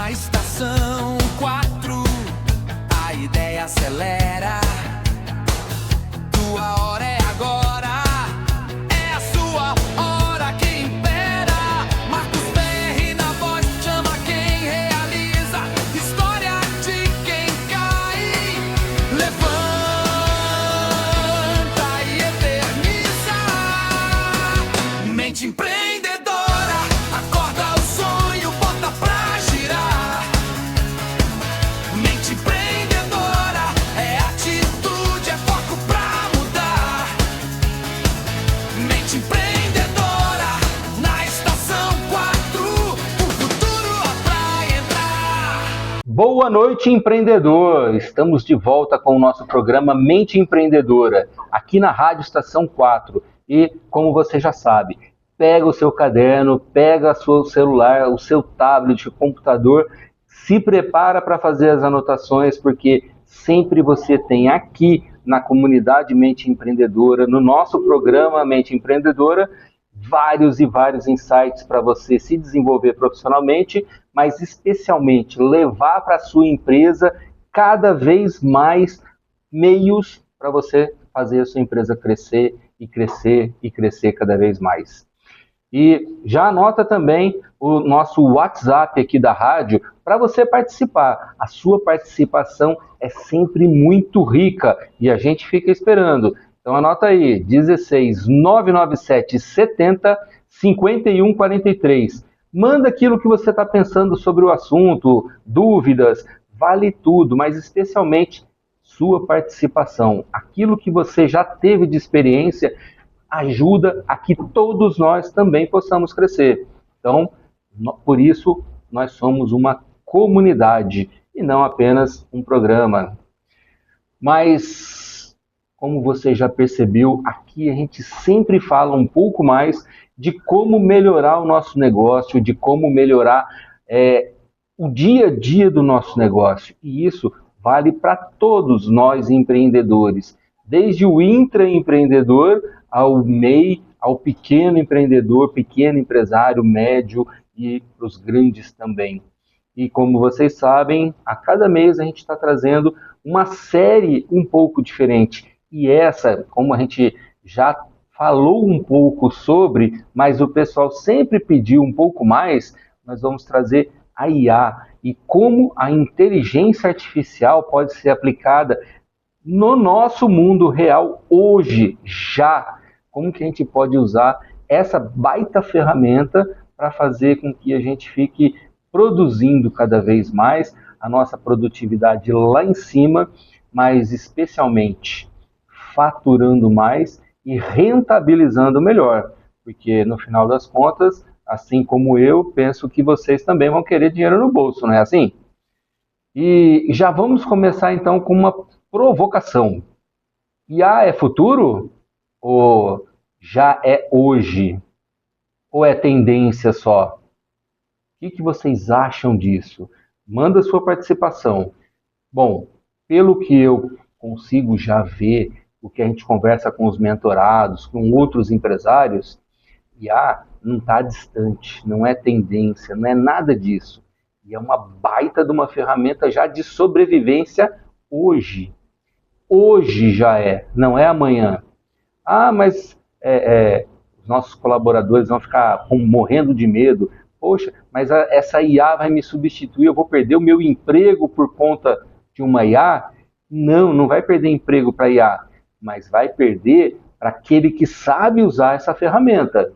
Na estação 4, a ideia acelera. Tua hora é agora, é a sua hora que impera. Marcos Perry na voz, chama quem realiza. História de quem cai, levanta e eterniza. Mente empreendedora, acorda o sonho, bota pra girar. Mente empreendedora, é atitude, é foco pra mudar. Mente empreendedora, na estação 4, o futuro vai entrar. Boa noite, empreendedor! Estamos de volta com o nosso programa Mente Empreendedora, aqui na Rádio Estação 4. E, como você já sabe, pega o seu caderno, pega o seu celular, o seu tablet, o computador, se prepara para fazer as anotações, porque sempre você tem aqui na comunidade Mente Empreendedora, no nosso programa Mente Empreendedora, vários e vários insights para você se desenvolver profissionalmente, mas especialmente levar para a sua empresa cada vez mais meios para você fazer a sua empresa crescer e crescer e crescer cada vez mais. E já anota também o nosso WhatsApp aqui da rádio para você participar. A sua participação é sempre muito rica e a gente fica esperando. Então anota aí, 16 997 70 51 43. Manda aquilo que você está pensando sobre o assunto, dúvidas, vale tudo, mas especialmente sua participação. Aquilo que você já teve de experiência ajuda a que todos nós também possamos crescer. Então, por isso, nós somos uma comunidade e não apenas um programa. Mas, como você já percebeu, aqui a gente sempre fala um pouco mais de como melhorar o nosso negócio, de como melhorar o dia a dia do nosso negócio. E isso vale para todos nós empreendedores, desde o intraempreendedor ao MEI, ao pequeno empreendedor, pequeno empresário, médio e para os grandes também. E como vocês sabem, a cada mês a gente está trazendo uma série um pouco diferente. E essa, como a gente já falou um pouco sobre, mas o pessoal sempre pediu um pouco mais, nós vamos trazer a IA e como a inteligência artificial pode ser aplicada no nosso mundo real hoje, já. Como que a gente pode usar essa baita ferramenta para fazer com que a gente fique produzindo cada vez mais, a nossa produtividade lá em cima, mas especialmente faturando mais e rentabilizando melhor. Porque no final das contas, assim como eu, penso que vocês também vão querer dinheiro no bolso, não é assim? E já vamos começar então com uma provocação. IA é futuro? Ou já é hoje? Ou é tendência só? O que vocês acham disso? Manda sua participação. Bom, pelo que eu consigo já ver, o que a gente conversa com os mentorados, com outros empresários, IA não está distante, não é tendência, não é nada disso. E é uma baita de uma ferramenta já de sobrevivência hoje. Hoje já é, não é amanhã. Ah, mas os nossos colaboradores vão ficar morrendo de medo. Poxa, mas essa IA vai me substituir, eu vou perder o meu emprego por conta de uma IA? Não, não vai perder emprego para IA, mas vai perder para aquele que sabe usar essa ferramenta.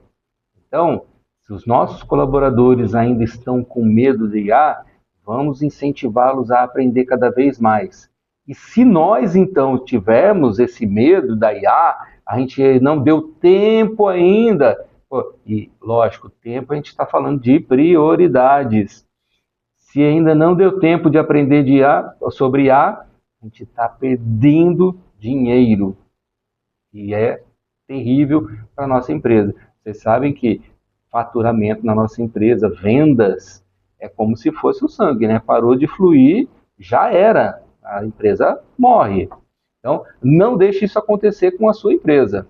Então, se os nossos colaboradores ainda estão com medo de IA, vamos incentivá-los a aprender cada vez mais. E se nós, então, tivermos esse medo da IA, a gente não deu tempo ainda. E, lógico, tempo a gente está falando de prioridades. Se ainda não deu tempo de aprender sobre IA, a gente está perdendo dinheiro. E é terrível para a nossa empresa. Vocês sabem que faturamento na nossa empresa, vendas, é como se fosse o sangue, né? Parou de fluir, já era. A empresa morre. Então, não deixe isso acontecer com a sua empresa.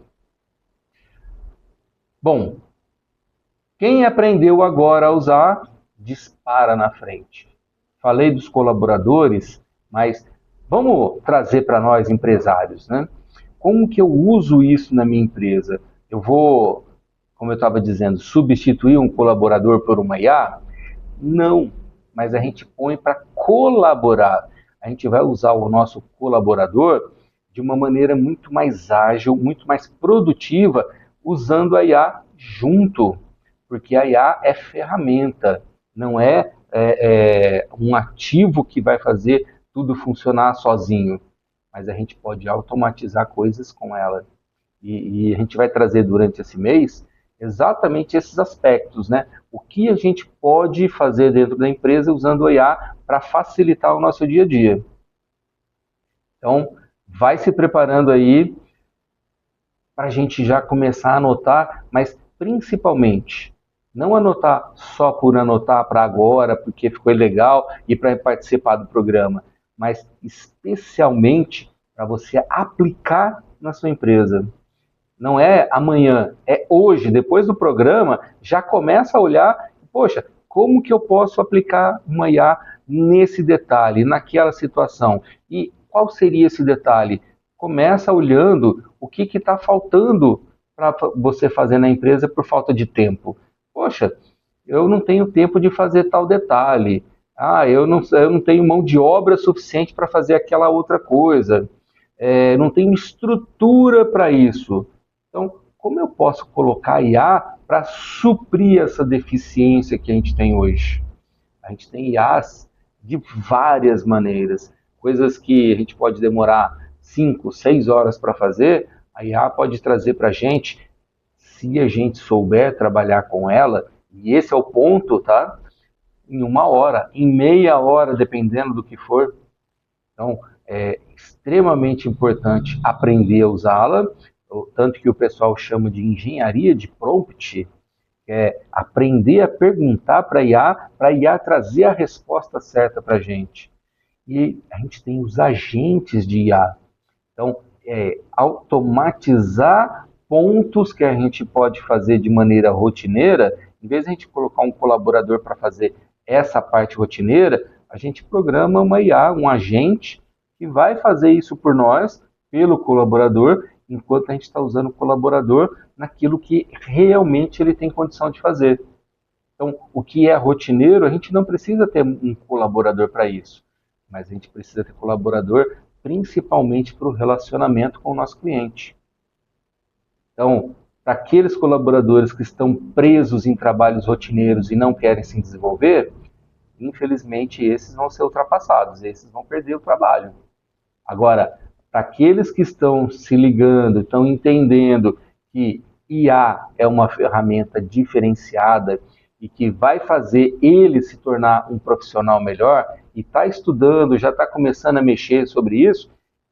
Bom, quem aprendeu agora a usar, dispara na frente. falei dos colaboradores, mas vamos trazer para nós empresários, né? Como que eu uso isso na minha empresa? Eu vou, como eu estava dizendo, substituir um colaborador por uma IA? Não, mas a gente põe para colaborar. A gente vai usar o nosso colaborador de uma maneira muito mais ágil, muito mais produtiva, usando a IA junto, porque a IA é ferramenta, não é, um ativo que vai fazer tudo funcionar sozinho, mas a gente pode automatizar coisas com ela. E a gente vai trazer durante esse mês exatamente esses aspectos, né? O que a gente pode fazer dentro da empresa usando a IA para facilitar o nosso dia a dia. Então, vai se preparando aí para a gente já começar a anotar, mas principalmente, não anotar só por anotar para agora, porque ficou legal e para participar do programa, mas especialmente para você aplicar na sua empresa. Não é amanhã, é hoje, depois do programa, já começa a olhar, poxa, como que eu posso aplicar uma IA nesse detalhe, naquela situação? E qual seria esse detalhe? Começa olhando o que está faltando para você fazer na empresa por falta de tempo. Poxa, eu não tenho tempo de fazer tal detalhe. Eu não tenho mão de obra suficiente para fazer aquela outra coisa. Não tenho estrutura para isso. Então, como eu posso colocar IA para suprir essa deficiência que a gente tem hoje? A gente tem IAs de várias maneiras. Coisas que a gente pode demorar 5, 6 horas para fazer, a IA pode trazer para a gente, se a gente souber trabalhar com ela, e esse é o ponto, tá? Em 1 hora, em meia hora, dependendo do que for. Então, é extremamente importante aprender a usá-la, tanto que o pessoal chama de engenharia de prompt, que é aprender a perguntar para a IA trazer a resposta certa para a gente. E a gente tem os agentes de IA. Então, automatizar pontos que a gente pode fazer de maneira rotineira, em vez de a gente colocar um colaborador para fazer essa parte rotineira, a gente programa uma IA, um agente, que vai fazer isso por nós, pelo colaborador, enquanto a gente está usando o colaborador naquilo que realmente ele tem condição de fazer. Então, o que é rotineiro, a gente não precisa ter um colaborador para isso, mas a gente precisa ter colaborador principalmente para o relacionamento com o nosso cliente. Então, para aqueles colaboradores que estão presos em trabalhos rotineiros e não querem se desenvolver, infelizmente esses vão ser ultrapassados, esses vão perder o trabalho. Agora, para aqueles que estão se ligando, estão entendendo que IA é uma ferramenta diferenciada e que vai fazer ele se tornar um profissional melhor, e está estudando, já está começando a mexer sobre isso,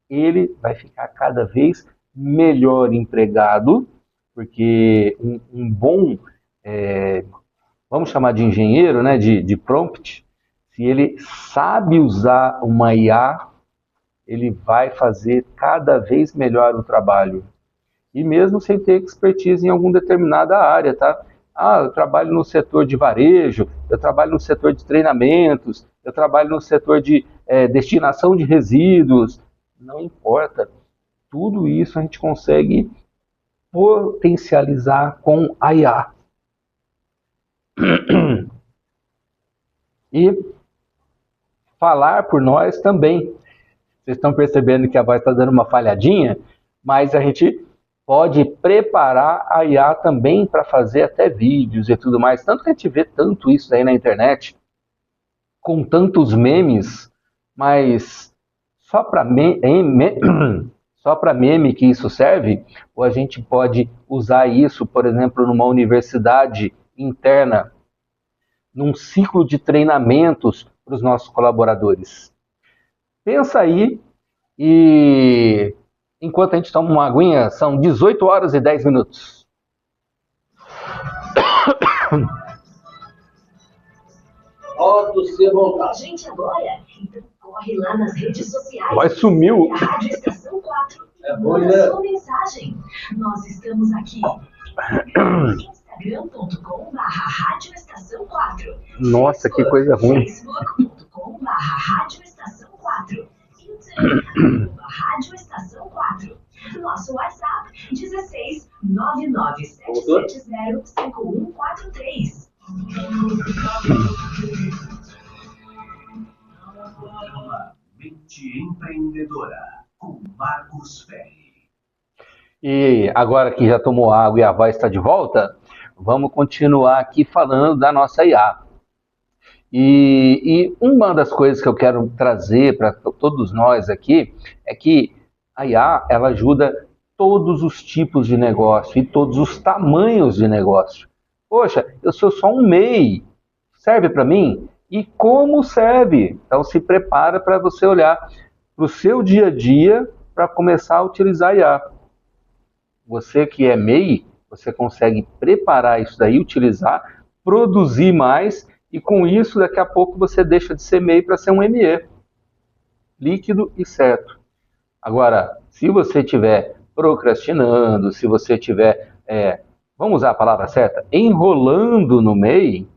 ele vai ficar cada vez melhor empregado, porque um bom, vamos chamar de engenheiro, né, de prompt, se ele sabe usar uma IA, ele vai fazer cada vez melhor o trabalho. E mesmo sem ter expertise em alguma determinada área, tá? Eu trabalho no setor de varejo, eu trabalho no setor de treinamentos, eu trabalho no setor de destinação de resíduos. Não importa. Tudo isso a gente consegue potencializar com a IA. E falar por nós também. Vocês estão percebendo que a voz está dando uma falhadinha, mas a gente pode preparar a IA também para fazer até vídeos e tudo mais. Tanto que a gente vê tanto isso aí na internet, com tantos memes, mas só para meme que isso serve? Ou a gente pode usar isso, por exemplo, numa universidade interna, num ciclo de treinamentos para os nossos colaboradores? Pensa aí, e enquanto a gente toma uma aguinha, são 18 horas e 10 minutos. Você voltar. Gente, agora, então corre lá nas redes sociais. Vai, sumiu. Rádio Estação 4. É bom, né? Manda sua mensagem. Nós estamos aqui. Instagram.com/Rádio Estação 4. Nossa, que coisa ruim. Facebook.com/Rádio Rádio Estação 4. Instagram, Rádio Estação 4. Nosso WhatsApp, 16 99770 5143. Mente Empreendedora, com Marcos Ferri. E agora que já tomou água e a voz está de volta, vamos continuar aqui falando da nossa IA. E uma das coisas que eu quero trazer para todos nós aqui é que a IA, ela ajuda todos os tipos de negócio e todos os tamanhos de negócio. Poxa, eu sou só um MEI, serve para mim? E como serve? Então se prepara para você olhar para o seu dia a dia para começar a utilizar a IA. Você que é MEI, você consegue preparar isso daí, utilizar, produzir mais e com isso daqui a pouco você deixa de ser MEI para ser um ME. Líquido e certo. Agora, se você estiver procrastinando, se você estiver, vamos usar a palavra certa, enrolando no MEI,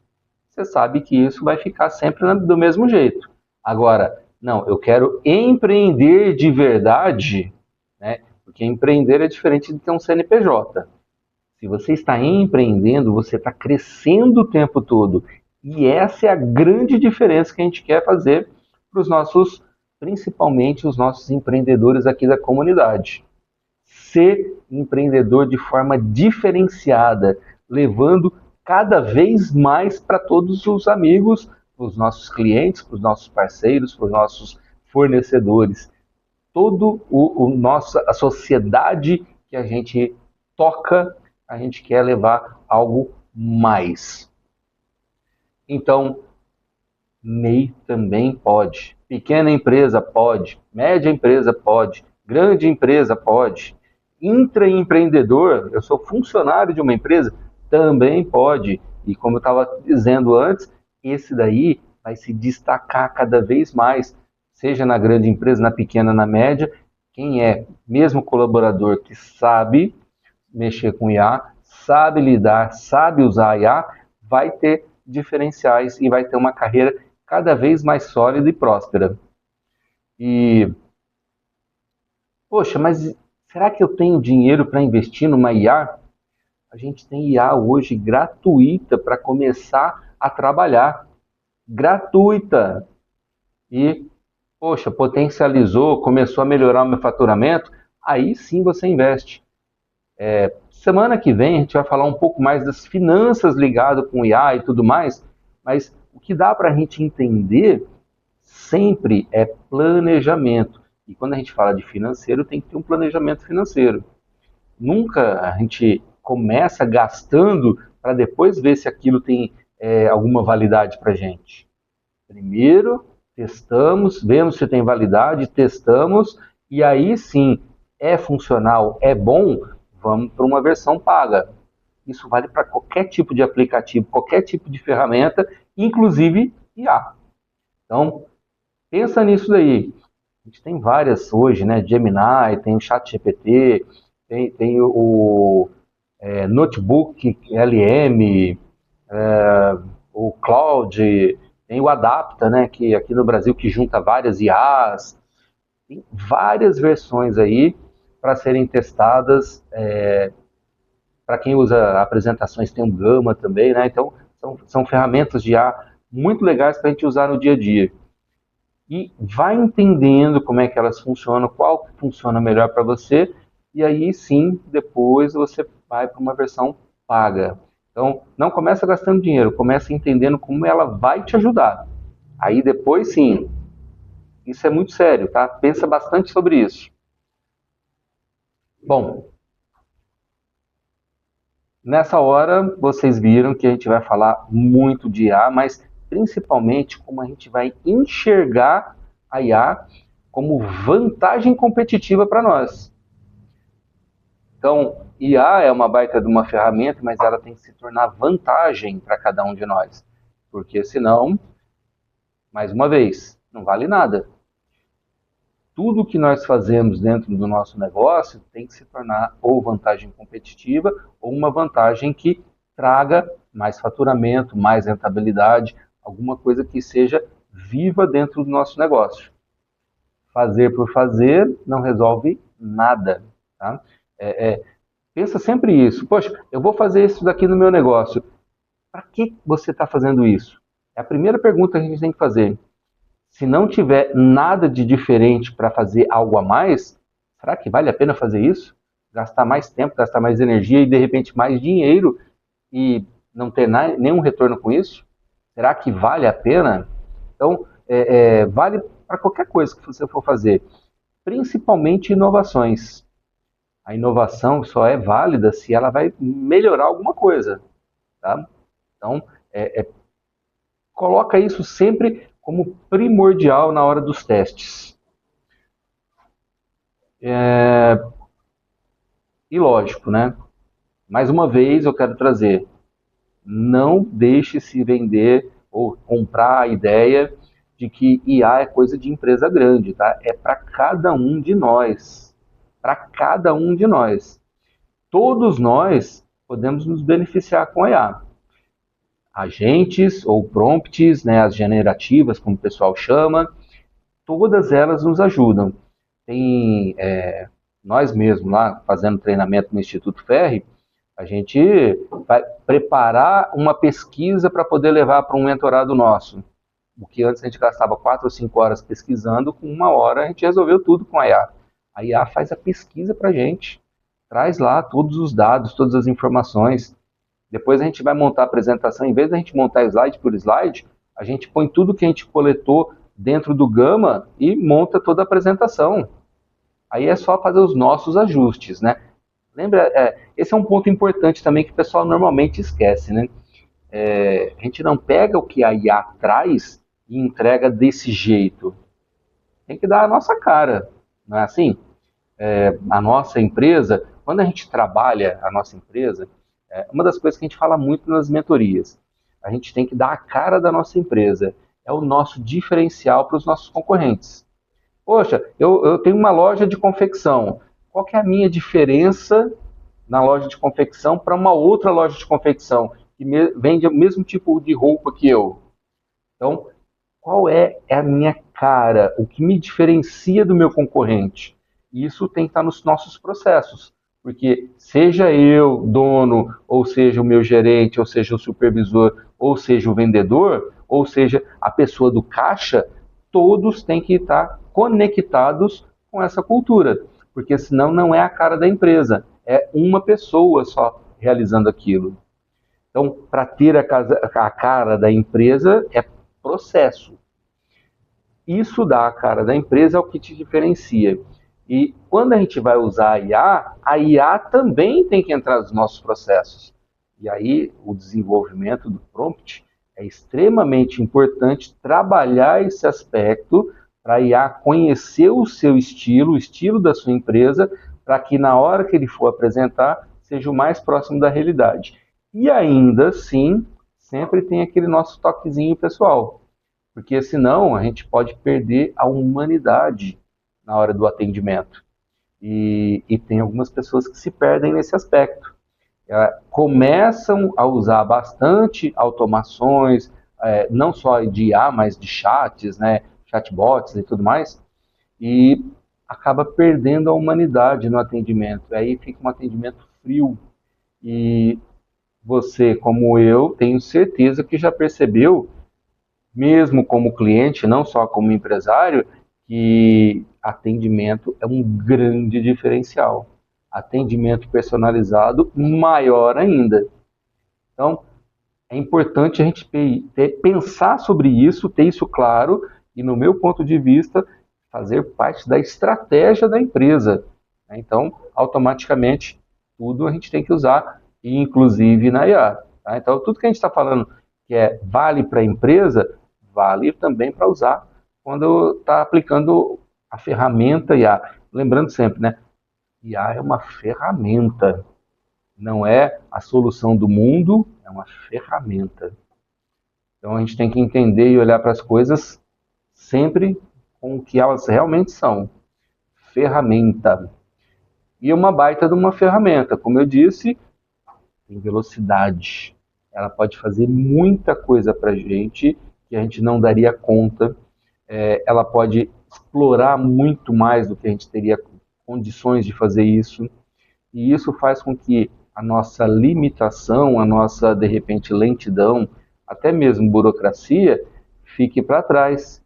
você sabe que isso vai ficar sempre do mesmo jeito. Agora, não, eu quero empreender de verdade, né? Porque empreender é diferente de ter um CNPJ. Se você está empreendendo, você está crescendo o tempo todo. E essa é a grande diferença que a gente quer fazer para os nossos, principalmente os nossos empreendedores aqui da comunidade. Ser empreendedor de forma diferenciada, levando cada vez mais para todos os amigos, para os nossos clientes, para os nossos parceiros, para os nossos fornecedores. Toda a sociedade que a gente toca, a gente quer levar algo mais. Então, MEI também pode. Pequena empresa pode, média empresa pode, grande empresa pode. Intraempreendedor, eu sou funcionário de uma empresa, também pode. E como eu estava dizendo antes, esse daí vai se destacar cada vez mais, seja na grande empresa, na pequena, na média. Quem é mesmo colaborador que sabe mexer com IA, sabe lidar, sabe usar a IA, vai ter diferenciais e vai ter uma carreira cada vez mais sólida e próspera. E, poxa, mas será que eu tenho dinheiro para investir numa IA? A gente tem IA hoje gratuita para começar a trabalhar. Gratuita. E, poxa, potencializou, começou a melhorar o meu faturamento, aí sim você investe. Semana que vem a gente vai falar um pouco mais das finanças ligadas com IA e tudo mais, mas o que dá para a gente entender sempre é planejamento. E quando a gente fala de financeiro, tem que ter um planejamento financeiro. Nunca a gente começa gastando para depois ver se aquilo tem alguma validade para a gente. Primeiro, testamos, vemos se tem validade, testamos, e aí sim, é funcional, é bom, vamos para uma versão paga. Isso vale para qualquer tipo de aplicativo, qualquer tipo de ferramenta, inclusive IA. Então, pensa nisso daí. A gente tem várias hoje, né? Gemini, tem o ChatGPT, tem o Notebook LM, o Cloud, tem o Adapta, né? Que aqui no Brasil que junta várias IAs. Tem várias versões aí para serem testadas. Para quem usa apresentações, tem o Gama também, né? Então, são ferramentas de IA muito legais para a gente usar no dia a dia. E vai entendendo como é que elas funcionam, qual funciona melhor para você, e aí sim, depois você vai para uma versão paga. Então, não começa gastando dinheiro, começa entendendo como ela vai te ajudar. Aí depois sim, isso é muito sério, tá? Pensa bastante sobre isso. Bom, nessa hora vocês viram que a gente vai falar muito de IA, mas principalmente como a gente vai enxergar a IA como vantagem competitiva para nós. Então, IA é uma baita de uma ferramenta, mas ela tem que se tornar vantagem para cada um de nós. Porque senão, mais uma vez, não vale nada. Tudo que nós fazemos dentro do nosso negócio tem que se tornar ou vantagem competitiva ou uma vantagem que traga mais faturamento, mais rentabilidade, alguma coisa que seja viva dentro do nosso negócio. Fazer por fazer não resolve nada, tá? Pensa sempre isso. Poxa, eu vou fazer isso daqui no meu negócio. Para que você está fazendo isso? É a primeira pergunta que a gente tem que fazer. Se não tiver nada de diferente para fazer algo a mais, será que vale a pena fazer isso? Gastar mais tempo, gastar mais energia e de repente mais dinheiro e não ter nenhum retorno com isso? Será que vale a pena? Então, vale para qualquer coisa que você for fazer, principalmente inovações. A inovação só é válida se ela vai melhorar alguma coisa, tá? Então, coloca isso sempre como primordial na hora dos testes. E lógico, né? Mais uma vez eu quero trazer, não deixe se vender ou comprar a ideia de que IA é coisa de empresa grande, tá? É para cada um de nós. Para cada um de nós. Todos nós podemos nos beneficiar com a IA. Agentes ou prompts, né, as generativas, como o pessoal chama, todas elas nos ajudam. Tem nós mesmos lá, fazendo treinamento no Instituto Ferri, a gente vai preparar uma pesquisa para poder levar para um mentorado nosso. O que antes a gente gastava 4 ou 5 horas pesquisando, com 1 hora a gente resolveu tudo com a IA. A IA faz a pesquisa para a gente, traz lá todos os dados, todas as informações. Depois a gente vai montar a apresentação, em vez da gente montar slide por slide, a gente põe tudo que a gente coletou dentro do Gama e monta toda a apresentação. Aí é só fazer os nossos ajustes, né? Lembra, esse é um ponto importante também que o pessoal normalmente esquece, né? A gente não pega o que a IA traz e entrega desse jeito. Tem que dar a nossa cara, não é assim? A nossa empresa, quando a gente trabalha a nossa empresa, uma das coisas que a gente fala muito nas mentorias, a gente tem que dar a cara da nossa empresa. É o nosso diferencial para os nossos concorrentes. Poxa, eu tenho uma loja de confecção. Qual que é a minha diferença na loja de confecção para uma outra loja de confecção que vende o mesmo tipo de roupa que eu? Então, qual é a minha cara? O que me diferencia do meu concorrente? Isso tem que estar nos nossos processos. Porque seja eu, dono, ou seja o meu gerente, ou seja o supervisor, ou seja o vendedor, ou seja a pessoa do caixa, todos têm que estar conectados com essa cultura. Porque senão não é a cara da empresa, é uma pessoa só realizando aquilo. Então, para ter a cara da empresa, é processo. Isso dá a cara da empresa é o que te diferencia. E quando a gente vai usar a IA também tem que entrar nos nossos processos. E aí o desenvolvimento do prompt é extremamente importante trabalhar esse aspecto para a IA conhecer o seu estilo, o estilo da sua empresa, para que na hora que ele for apresentar, seja o mais próximo da realidade. E ainda assim, sempre tem aquele nosso toquezinho pessoal, porque senão a gente pode perder a humanidade na hora do atendimento. E tem algumas pessoas que se perdem nesse aspecto. Começam a usar bastante automações, não só de IA, mas de chats, né, chatbots e tudo mais, e acaba perdendo a humanidade no atendimento. Aí fica um atendimento frio. E você, como eu, tenho certeza que já percebeu, mesmo como cliente, não só como empresário, que atendimento é um grande diferencial. Atendimento personalizado, maior ainda. Então, é importante a gente pensar sobre isso, ter isso claro, e no meu ponto de vista, fazer parte da estratégia da empresa. Então, automaticamente, tudo a gente tem que usar, inclusive na IA. Tá? Então, tudo que a gente está falando que vale para a empresa, vale também para usar quando está aplicando a ferramenta IA. Lembrando sempre, né? IA é uma ferramenta, não é a solução do mundo, é uma ferramenta. Então a gente tem que entender e olhar para as coisas sempre com o que elas realmente são. Ferramenta. E uma baita de uma ferramenta, como eu disse, tem velocidade. Ela pode fazer muita coisa para a gente que a gente não daria conta. Ela pode explorar muito mais do que a gente teria condições de fazer isso, e isso faz com que a nossa limitação, a nossa, de repente, lentidão, até mesmo burocracia, fique para trás.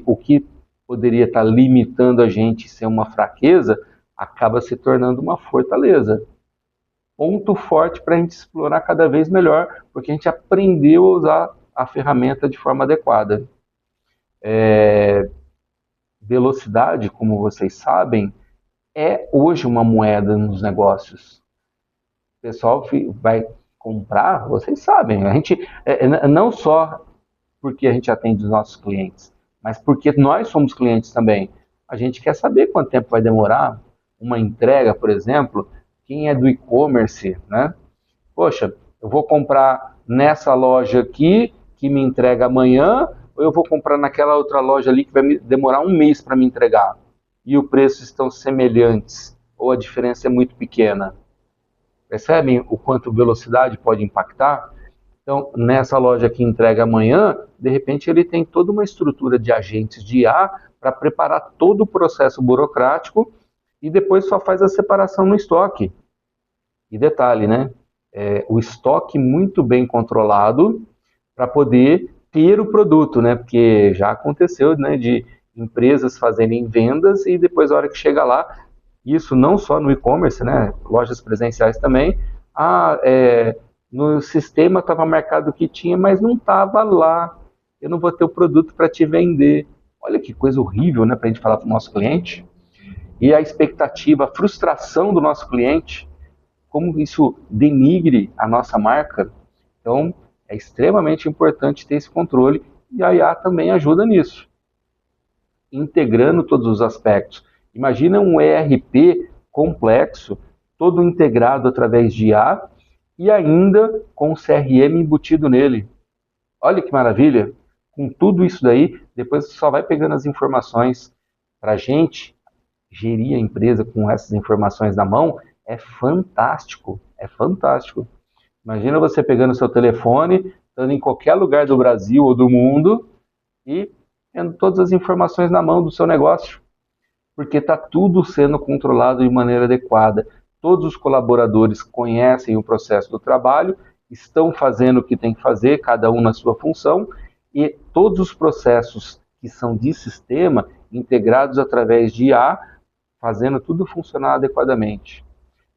O que poderia estar limitando a gente ser uma fraqueza, acaba se tornando uma fortaleza. Ponto forte para a gente explorar cada vez melhor, porque a gente aprendeu a usar a ferramenta de forma adequada. Velocidade, como vocês sabem, é hoje uma moeda nos negócios. O pessoal vai comprar, vocês sabem, a gente não só porque a gente atende os nossos clientes, mas porque nós somos clientes também. A gente quer saber quanto tempo vai demorar uma entrega, por exemplo. Quem é do e-commerce, né? Poxa, eu vou comprar nessa loja aqui, que me entrega amanhã, ou eu vou comprar naquela outra loja ali que vai me demorar um mês para me entregar? E o preço estão semelhantes, ou a diferença é muito pequena. Percebem o quanto velocidade pode impactar? Então, nessa loja que entrega amanhã, de repente ele tem toda uma estrutura de agentes de IA para preparar todo o processo burocrático e depois só faz a separação no estoque. E detalhe, né? O estoque muito bem controlado para poder ter o produto, né? Porque já aconteceu, né, de empresas fazerem vendas e depois, a hora que chega lá, isso não só no e-commerce, né? Lojas presenciais também, no sistema estava marcado que tinha, mas não estava lá. Eu não vou ter o produto para te vender. Olha que coisa horrível, né, para a gente falar para o nosso cliente. E a expectativa, a frustração do nosso cliente, como isso denigre a nossa marca. Então, é extremamente importante ter esse controle e a IA também ajuda nisso, integrando todos os aspectos. Imagina um ERP complexo, todo integrado através de IA e ainda com o CRM embutido nele. Olha que maravilha! Com tudo isso daí, depois você só vai pegando as informações. Para a gente gerir a empresa com essas informações na mão é fantástico, é fantástico. Imagina você pegando o seu telefone, estando em qualquer lugar do Brasil ou do mundo e tendo todas as informações na mão do seu negócio, porque está tudo sendo controlado de maneira adequada. Todos os colaboradores conhecem o processo do trabalho, estão fazendo o que tem que fazer, cada um na sua função, e todos os processos que são de sistema, integrados através de IA, fazendo tudo funcionar adequadamente.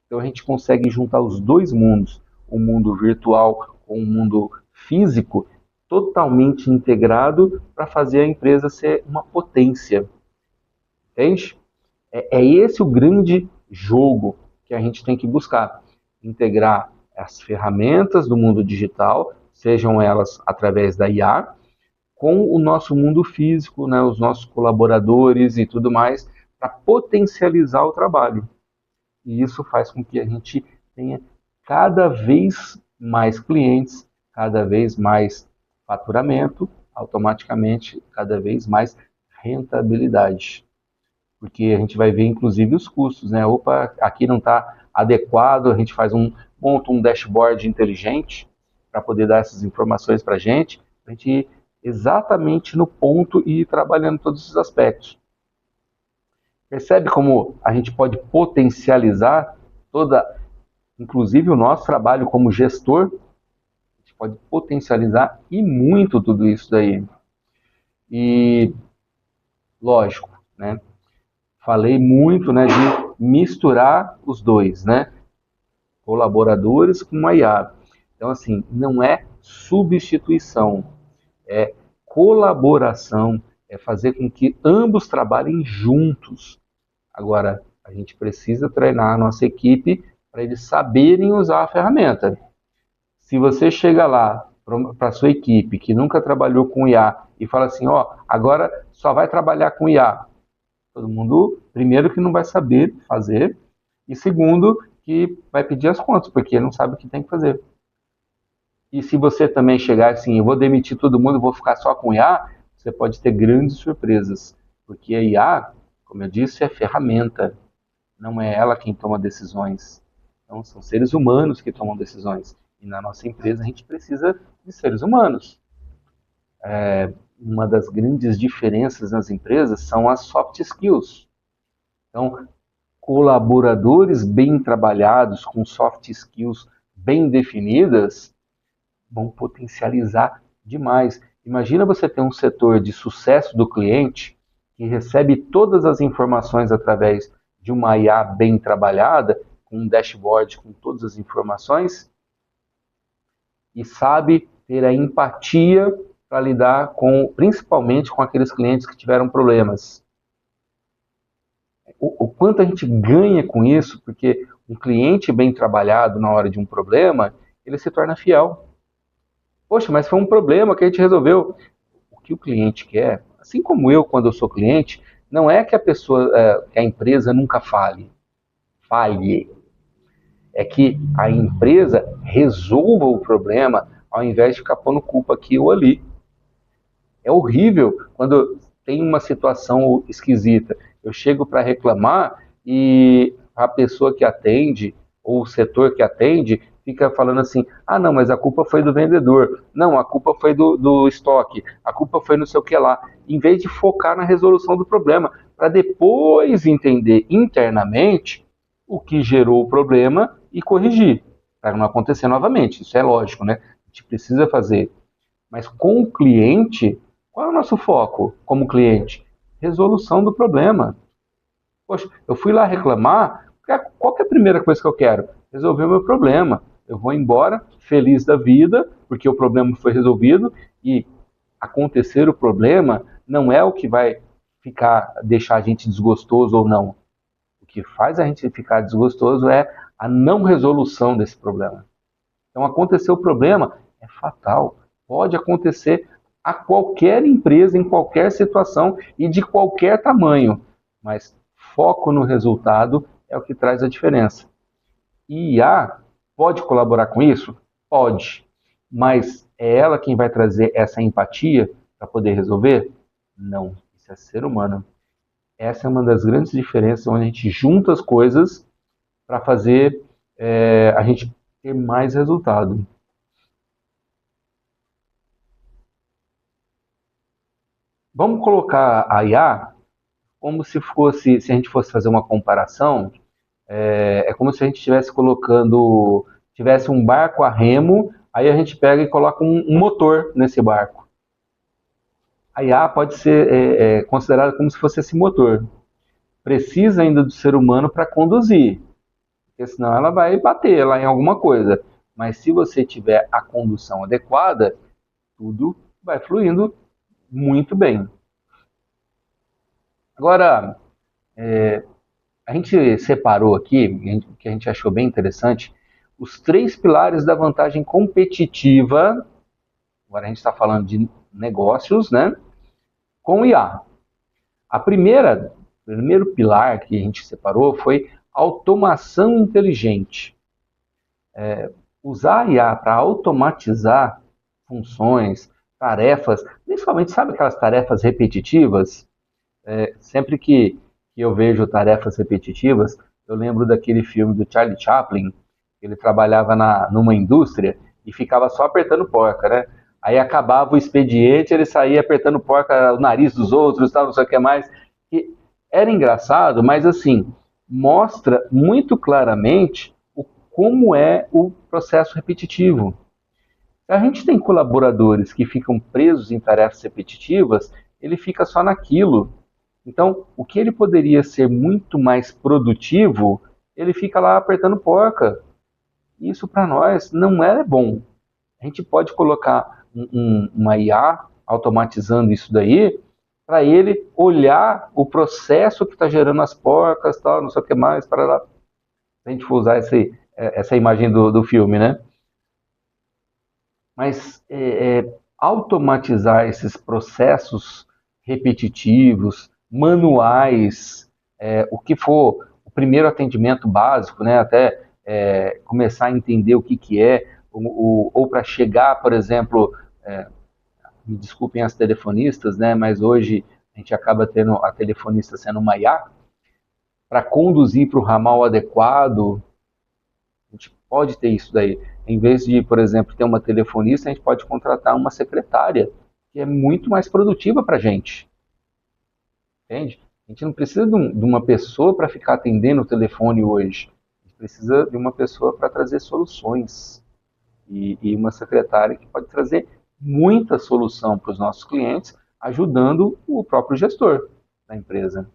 Então a gente consegue juntar os dois mundos, o mundo virtual com o mundo físico, totalmente integrado para fazer a empresa ser uma potência. Entende? É esse o grande jogo que a gente tem que buscar. Integrar as ferramentas do mundo digital, sejam elas através da IA, com o nosso mundo físico, né, os nossos colaboradores e tudo mais, para potencializar o trabalho. E isso faz com que a gente tenha cada vez mais clientes, cada vez mais faturamento, automaticamente cada vez mais rentabilidade. Porque a gente vai ver inclusive os custos, né? Opa, aqui não está adequado, a gente monta um dashboard inteligente para poder dar essas informações para a gente ir exatamente no ponto e ir trabalhando todos esses aspectos. Percebe como a gente pode potencializar inclusive o nosso trabalho como gestor? A gente pode potencializar e muito tudo isso daí. E, lógico, né? Falei muito, né, de misturar os dois, né? Colaboradores com a IA. Então, assim, não é substituição, é colaboração, é fazer com que ambos trabalhem juntos. Agora, a gente precisa treinar a nossa equipe para eles saberem usar a ferramenta. Se você chega lá para a sua equipe que nunca trabalhou com IA e fala assim, agora só vai trabalhar com IA. Todo mundo, primeiro, que não vai saber fazer, e segundo, que vai pedir as contas, porque não sabe o que tem que fazer. E se você também chegar assim, eu vou demitir todo mundo, vou ficar só com IA, você pode ter grandes surpresas, porque a IA, como eu disse, é ferramenta, não é ela quem toma decisões. Então, são seres humanos que tomam decisões. E na nossa empresa a gente precisa de seres humanos. uma das grandes diferenças nas empresas são as soft skills. Então, colaboradores bem trabalhados, com soft skills bem definidas, vão potencializar demais. Imagina você ter um setor de sucesso do cliente que recebe todas as informações através de uma IA bem trabalhada, com um dashboard com todas as informações, e sabe ter a empatia para lidar principalmente com aqueles clientes que tiveram problemas. O quanto a gente ganha com isso, porque um cliente bem trabalhado na hora de um problema, ele se torna fiel. Poxa, mas foi um problema que a gente resolveu. O que o cliente quer, assim como eu quando eu sou cliente, não é que que a empresa nunca falhe. É que a empresa resolva o problema ao invés de ficar pondo culpa aqui ou ali. É horrível quando tem uma situação esquisita. Eu chego para reclamar e a pessoa que atende, ou o setor que atende, fica falando assim, não, mas a culpa foi do vendedor, não, a culpa foi do estoque, a culpa foi não sei o que lá, em vez de focar na resolução do problema, para depois entender internamente o que gerou o problema e corrigir, para não acontecer novamente. Isso é lógico, né? A gente precisa fazer. Mas com o cliente, qual é o nosso foco como cliente? Resolução do problema. Poxa, eu fui lá reclamar, qual que é a primeira coisa que eu quero? Resolver o meu problema. Eu vou embora feliz da vida, porque o problema foi resolvido, e acontecer o problema não é o que vai deixar a gente desgostoso ou não. O que faz a gente ficar desgostoso é a não resolução desse problema. Então, acontecer o problema é fatal. Pode acontecer a qualquer empresa, em qualquer situação e de qualquer tamanho. Mas foco no resultado é o que traz a diferença. E IA pode colaborar com isso? Pode. Mas é ela quem vai trazer essa empatia para poder resolver? Não. Isso é ser humano. Essa é uma das grandes diferenças, onde a gente junta as coisas para fazer a gente ter mais resultado. Vamos colocar a IA como se a gente fosse fazer uma comparação, é como se a gente tivesse um barco a remo, aí a gente pega e coloca um motor nesse barco. A IA pode ser considerada como se fosse esse motor. Precisa ainda do ser humano para conduzir, porque senão ela vai bater lá em alguma coisa. Mas se você tiver a condução adequada, tudo vai fluindo muito bem. Agora, a gente separou aqui, que a gente achou bem interessante, os 3 pilares da vantagem competitiva. Agora a gente está falando de negócios, né? Com IA. O primeiro pilar que a gente separou foi automação inteligente. Usar a IA para automatizar funções, tarefas, principalmente, sabe aquelas tarefas repetitivas? Sempre que eu vejo tarefas repetitivas, eu lembro daquele filme do Charlie Chaplin. Ele trabalhava numa indústria e ficava só apertando porca, né? Aí acabava o expediente, ele saía apertando porca, o nariz dos outros, tal, não sei o que mais. E era engraçado, mas assim, mostra muito claramente como é o processo repetitivo. Se a gente tem colaboradores que ficam presos em tarefas repetitivas, ele fica só naquilo. Então, o que ele poderia ser muito mais produtivo, ele fica lá apertando porca. Isso para nós não é bom. A gente pode colocar uma IA automatizando isso daí, para ele olhar o processo que está gerando as porcas, tal, não sei o que mais, para lá. Se a gente for usar essa imagem do filme, né? Mas automatizar esses processos repetitivos, manuais, o que for o primeiro atendimento básico, né, até começar a entender o que é, ou para chegar, por exemplo, me desculpem as telefonistas, né, mas hoje a gente acaba tendo a telefonista sendo uma IA, para conduzir para o ramal adequado, a gente pode ter isso daí. Em vez de, por exemplo, ter uma telefonista, a gente pode contratar uma secretária que é muito mais produtiva para a gente. Entende? A gente não precisa de uma pessoa para ficar atendendo o telefone hoje. A gente precisa de uma pessoa para trazer soluções. E uma secretária que pode trazer muita solução para os nossos clientes, ajudando o próprio gestor da empresa.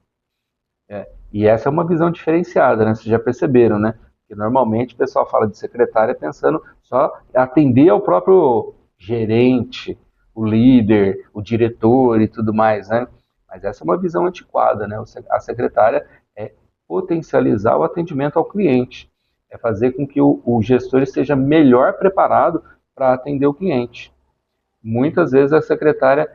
E essa é uma visão diferenciada, né? Vocês já perceberam, né? Que normalmente o pessoal fala de secretária pensando só em atender ao próprio gerente, o líder, o diretor e tudo mais, né? Mas essa é uma visão antiquada, né? A secretária é potencializar o atendimento ao cliente, é fazer com que o gestor esteja melhor preparado para atender o cliente. Muitas vezes a secretária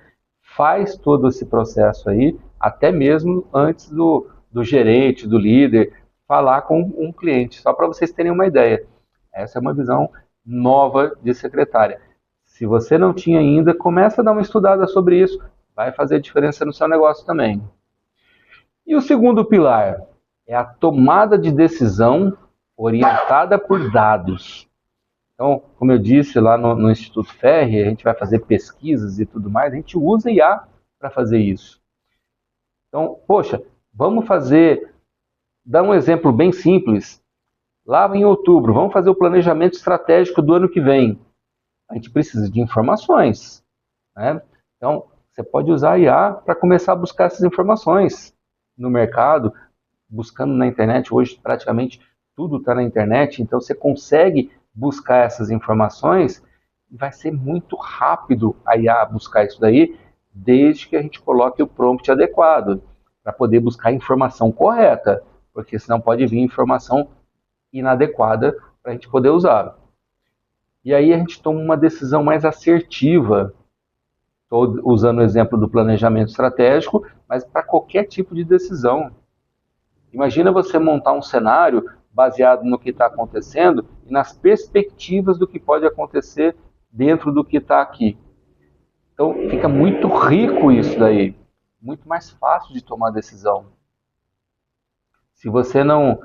faz todo esse processo aí, até mesmo antes do gerente, do líder, falar com um cliente, só para vocês terem uma ideia. Essa é uma visão nova de secretária. Se você não tinha ainda, começa a dar uma estudada sobre isso, vai fazer diferença no seu negócio também. E o segundo pilar é a tomada de decisão orientada por dados. Então, como eu disse lá no Instituto Ferri, a gente vai fazer pesquisas e tudo mais, a gente usa IA para fazer isso. Então, poxa, vamos dar um exemplo bem simples. Lá em outubro, vamos fazer o planejamento estratégico do ano que vem. A gente precisa de informações, né? Então, você pode usar a IA para começar a buscar essas informações no mercado, buscando na internet. Hoje, praticamente, tudo está na internet, então você consegue buscar essas informações e vai ser muito rápido a IA buscar isso daí, desde que a gente coloque o prompt adequado, para poder buscar a informação correta, porque senão pode vir informação inadequada para a gente poder usar. E aí a gente toma uma decisão mais assertiva. Estou usando o exemplo do planejamento estratégico, mas para qualquer tipo de decisão. Imagina você montar um cenário baseado no que está acontecendo e nas perspectivas do que pode acontecer dentro do que está aqui. Então fica muito rico isso daí, muito mais fácil de tomar decisão. Se você não...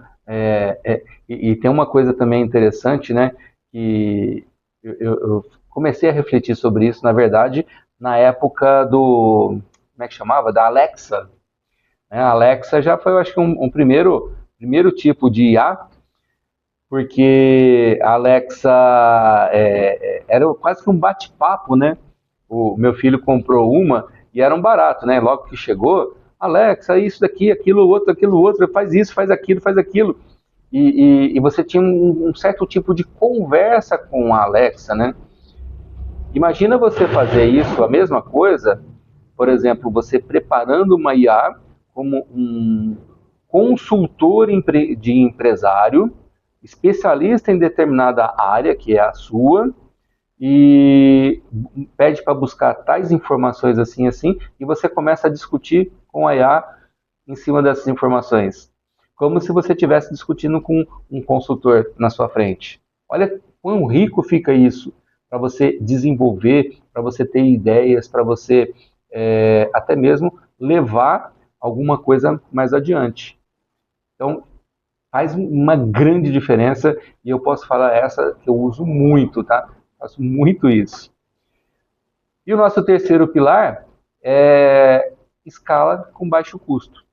E tem uma coisa também interessante, né? Que eu comecei a refletir sobre isso, na verdade, na época do... Como é que chamava? Da Alexa. A Alexa já foi, eu acho que, um primeiro tipo de IA, porque a Alexa era quase que um bate-papo, né? O meu filho comprou uma e era um barato, né? Logo que chegou, Alexa, isso daqui, aquilo outro, faz isso, faz aquilo. E você tinha um certo tipo de conversa com a Alexa, né? Imagina você fazer isso, a mesma coisa, por exemplo, você preparando uma IA como um consultor de empresário, especialista em determinada área, que é a sua, e pede para buscar tais informações assim, e você começa a discutir com a IA em cima dessas informações. Como se você estivesse discutindo com um consultor na sua frente. Olha quão rico fica isso para você desenvolver, para você ter ideias, para você até mesmo levar alguma coisa mais adiante. Então, faz uma grande diferença e eu posso falar essa que eu uso muito, tá? Faço muito isso. E o nosso terceiro pilar é escala com baixo custo.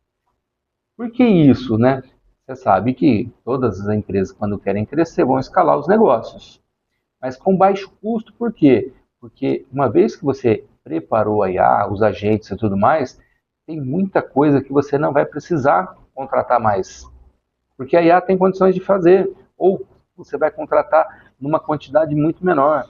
Por que isso, né? Você sabe que todas as empresas, quando querem crescer, vão escalar os negócios. Mas com baixo custo, por quê? Porque uma vez que você preparou a IA, os agentes e tudo mais, tem muita coisa que você não vai precisar contratar mais. Porque a IA tem condições de fazer. Ou você vai contratar numa quantidade muito menor.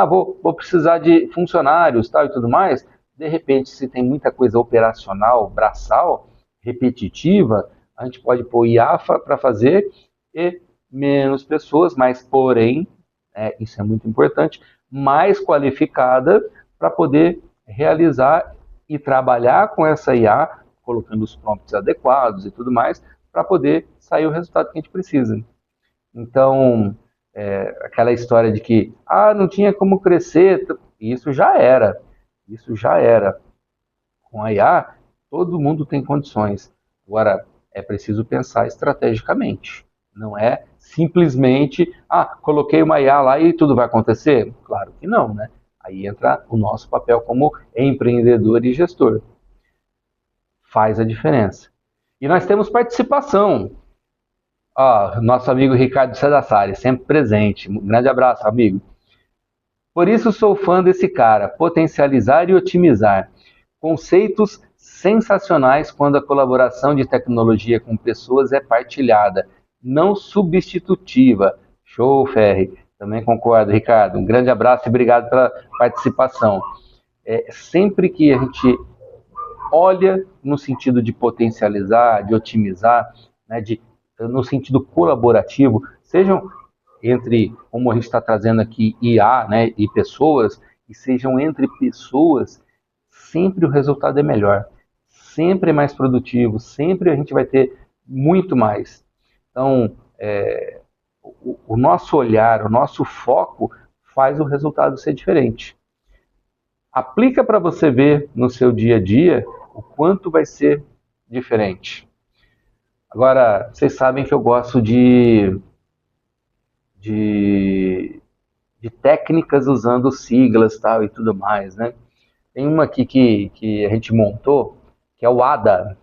Vou precisar de funcionários tal, e tudo mais. De repente, se tem muita coisa operacional, braçal, repetitiva, a gente pode pôr IA para fazer e menos pessoas, mas porém, isso é muito importante, mais qualificada para poder realizar e trabalhar com essa IA, colocando os prompts adequados e tudo mais, para poder sair o resultado que a gente precisa. Então, aquela história de que não tinha como crescer, isso já era. Com a IA, todo mundo tem condições. Agora, é preciso pensar estrategicamente. Não é simplesmente, coloquei uma IA lá e tudo vai acontecer? Claro que não, né? Aí entra o nosso papel como empreendedor e gestor. Faz a diferença. E nós temos participação. Ó, nosso amigo Ricardo Sadassari, sempre presente. Um grande abraço, amigo. Por isso sou fã desse cara. Potencializar e otimizar. Conceitos sensacionais quando a colaboração de tecnologia com pessoas é partilhada, não substitutiva. Show, Ferri. Também concordo, Ricardo. Um grande abraço e obrigado pela participação. Sempre que a gente olha no sentido de potencializar, de otimizar, né, no sentido colaborativo, sejam entre, como a gente está trazendo aqui, IA, né, e pessoas, e sejam entre pessoas, sempre o resultado é melhor, sempre é mais produtivo, sempre a gente vai ter muito mais. Então, o nosso olhar, o nosso foco faz o resultado ser diferente. Aplica para você ver no seu dia a dia o quanto vai ser diferente. Agora, vocês sabem que eu gosto de técnicas usando siglas tal, e tudo mais, né? Tem uma aqui que a gente montou, que é o ADA.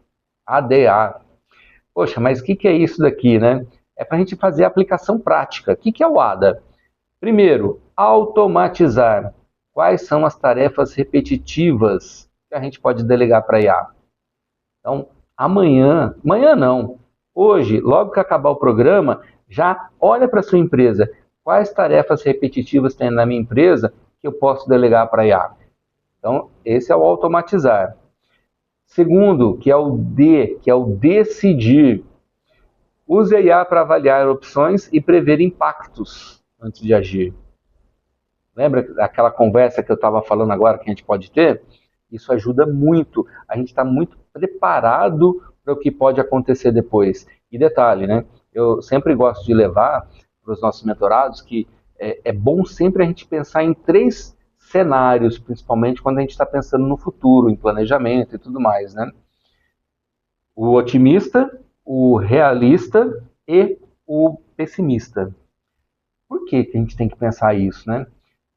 ADA. Poxa, mas o que é isso daqui, né? É para a gente fazer a aplicação prática. O que é o ADA? Primeiro, automatizar. Quais são as tarefas repetitivas que a gente pode delegar para IA? Então, amanhã não, hoje, logo que acabar o programa, já olha para a sua empresa. Quais tarefas repetitivas tem na minha empresa que eu posso delegar para IA? Então, esse é o automatizar. Segundo, que é o D, que é o decidir. Use a IA para avaliar opções e prever impactos antes de agir. Lembra daquela conversa que eu estava falando agora que a gente pode ter? Isso ajuda muito. A gente está muito preparado para o que pode acontecer depois. E detalhe, né? Eu sempre gosto de levar para os nossos mentorados que é bom sempre a gente pensar em 3 cenários, principalmente quando a gente está pensando no futuro, em planejamento e tudo mais, né? O otimista, o realista e o pessimista. Por que a gente tem que pensar isso, né?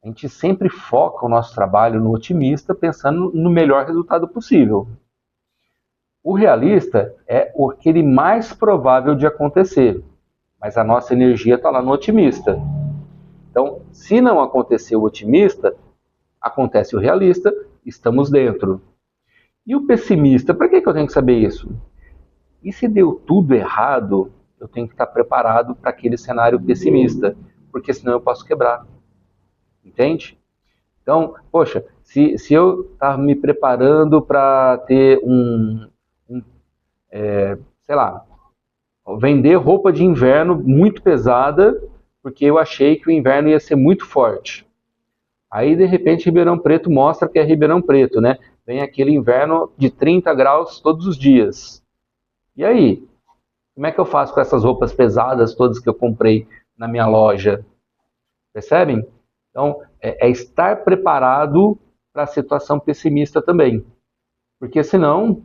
A gente sempre foca o nosso trabalho no otimista, pensando no melhor resultado possível. O realista é aquele mais provável de acontecer, mas a nossa energia está lá no otimista. Então, se não acontecer o otimista, acontece o realista, estamos dentro. E o pessimista, para que eu tenho que saber isso? E se deu tudo errado, eu tenho que estar preparado para aquele cenário pessimista, porque senão eu posso quebrar. Entende? Então, poxa, se eu estar me preparando para ter sei lá, vender roupa de inverno muito pesada, porque eu achei que o inverno ia ser muito forte. Aí, de repente, Ribeirão Preto mostra que é Ribeirão Preto, né? Vem aquele inverno de 30 graus todos os dias. E aí? Como é que eu faço com essas roupas pesadas todas que eu comprei na minha loja? Percebem? Então, é estar preparado para a situação pessimista também. Porque senão,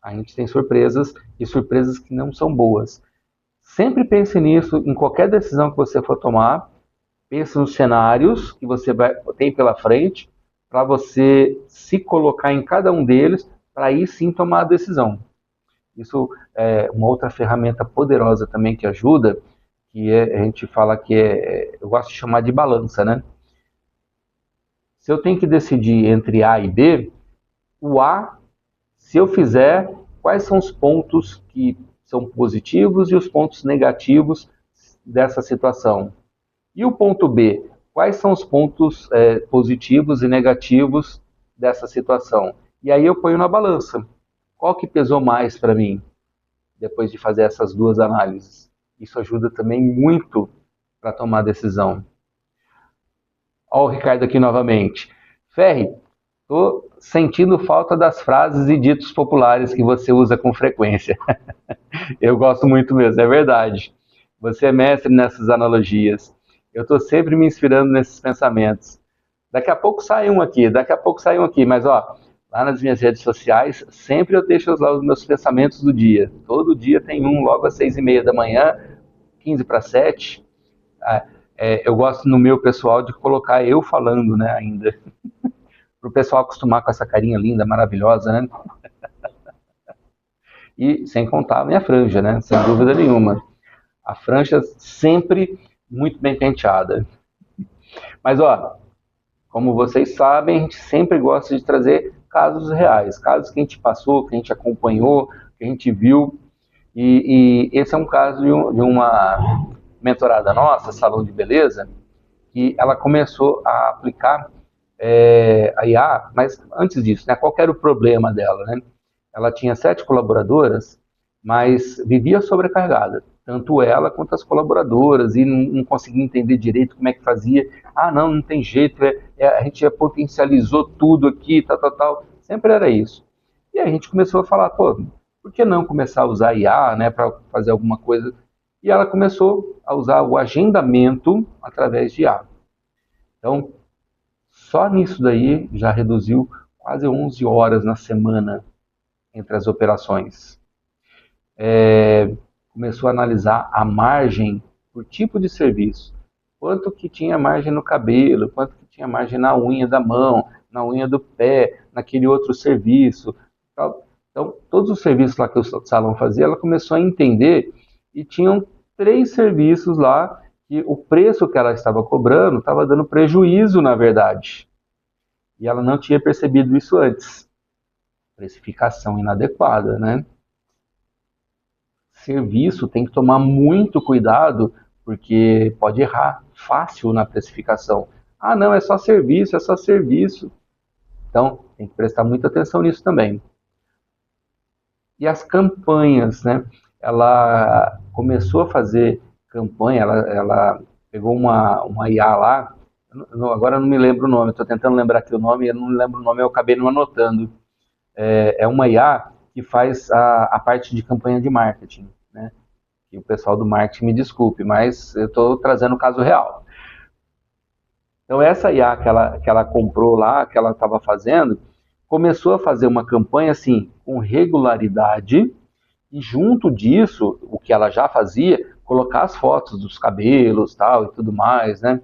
a gente tem surpresas, e surpresas que não são boas. Sempre pense nisso, em qualquer decisão que você for tomar, pense nos cenários que você tem pela frente, para você se colocar em cada um deles, para aí sim tomar a decisão. Isso é uma outra ferramenta poderosa também que ajuda, que a gente fala que eu gosto de chamar de balança, né? Se eu tenho que decidir entre A e B, o A, se eu fizer, quais são os pontos que são positivos e os pontos negativos dessa situação? E o ponto B, quais são os pontos positivos e negativos dessa situação? E aí eu ponho na balança. Qual que pesou mais para mim, depois de fazer essas 2 análises? Isso ajuda também muito para tomar decisão. Olha o Ricardo aqui novamente. Ferri, estou sentindo falta das frases e ditos populares que você usa com frequência. Eu gosto muito mesmo, é verdade. Você é mestre nessas analogias. Eu estou sempre me inspirando nesses pensamentos. Daqui a pouco sai um aqui, mas ó, lá nas minhas redes sociais, sempre eu deixo lá os meus pensamentos do dia. Todo dia tem um, logo às 6h30 da manhã, 6:45. Eu gosto no meu pessoal de colocar eu falando, né, ainda. Para o pessoal acostumar com essa carinha linda, maravilhosa, né? E sem contar a minha franja, né? Sem dúvida nenhuma. A franja sempre muito bem penteada. Mas, ó, como vocês sabem, a gente sempre gosta de trazer casos reais, casos que a gente passou, que a gente acompanhou, que a gente viu. E esse é um caso de uma mentorada nossa, salão de beleza, que ela começou a aplicar a IA, mas antes disso, né, qual era o problema dela? Né? Ela tinha 7 colaboradoras, mas vivia sobrecarregada, tanto ela quanto as colaboradoras, e não conseguia entender direito como é que fazia. Ah, não tem jeito, a gente já potencializou tudo aqui, tal. Sempre era isso. E aí a gente começou a falar, pô, por que não começar a usar IA, né, para fazer alguma coisa? E ela começou a usar o agendamento através de IA. Então, só nisso daí já reduziu quase 11 horas na semana entre as operações. Começou a analisar a margem por tipo de serviço. Quanto que tinha margem no cabelo, quanto que tinha margem na unha da mão, na unha do pé, naquele outro serviço. Tal. Então, todos os serviços lá que o salão fazia, ela começou a entender e tinham 3 serviços lá que o preço que ela estava cobrando estava dando prejuízo, na verdade. E ela não tinha percebido isso antes. Precificação inadequada, né? Serviço tem que tomar muito cuidado, porque pode errar fácil na precificação. Ah, não, é só serviço, é só serviço. Então, tem que prestar muita atenção nisso também. E as campanhas, né? Ela começou a fazer campanha, ela pegou uma IA lá, agora eu não me lembro o nome, estou tentando lembrar aqui o nome, eu não me lembro o nome, eu acabei não anotando. É uma IA que faz a parte de campanha de marketing, né? E o pessoal do marketing me desculpe, mas eu estou trazendo o caso real. Então essa IA que ela comprou lá, que ela estava fazendo, começou a fazer uma campanha assim, com regularidade, e junto disso, o que ela já fazia, colocar as fotos dos cabelos tal, e tudo mais, né?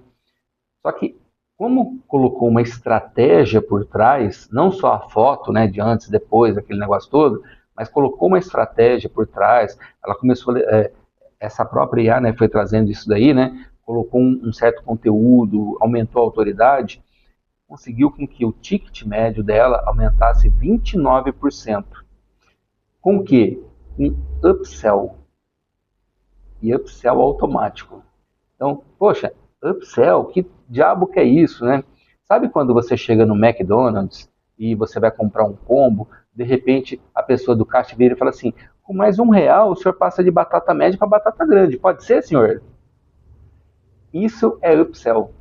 Só que, como colocou uma estratégia por trás, não só a foto, né, de antes, depois, aquele negócio todo, mas colocou uma estratégia por trás, ela começou, essa própria IA, né, foi trazendo isso daí, né, colocou um certo conteúdo, aumentou a autoridade, conseguiu com que o ticket médio dela aumentasse 29%. Com o quê? Um upsell. E upsell automático. Então, poxa, upsell, que diabo que é isso, né? Sabe quando você chega no McDonald's e você vai comprar um combo, de repente a pessoa do caixa vira e fala assim, com mais R$1 o senhor passa de batata média para batata grande, pode ser, senhor? Isso é upsell.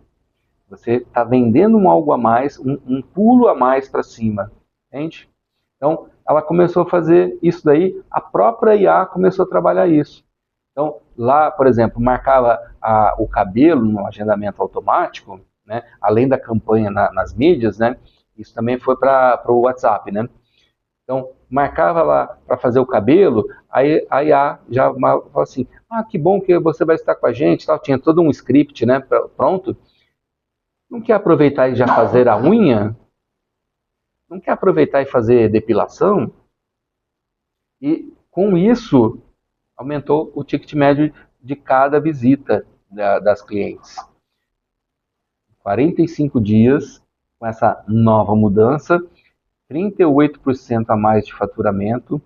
Você está vendendo algo a mais, um pulo a mais para cima, entende? Então, ela começou a fazer isso daí, a própria IA começou a trabalhar isso. Então, lá, por exemplo, marcava o cabelo no agendamento automático, né, além da campanha nas mídias, né, isso também foi para o WhatsApp, né? Então, marcava lá para fazer o cabelo, aí a IA já falou assim, que bom que você vai estar com a gente, tal. Tinha todo um script, né, pronto. Não quer aproveitar e já fazer a unha? Não quer aproveitar e fazer depilação? E com isso, aumentou o ticket médio de cada visita das clientes. 45 dias com essa nova mudança, 38% a mais de faturamento,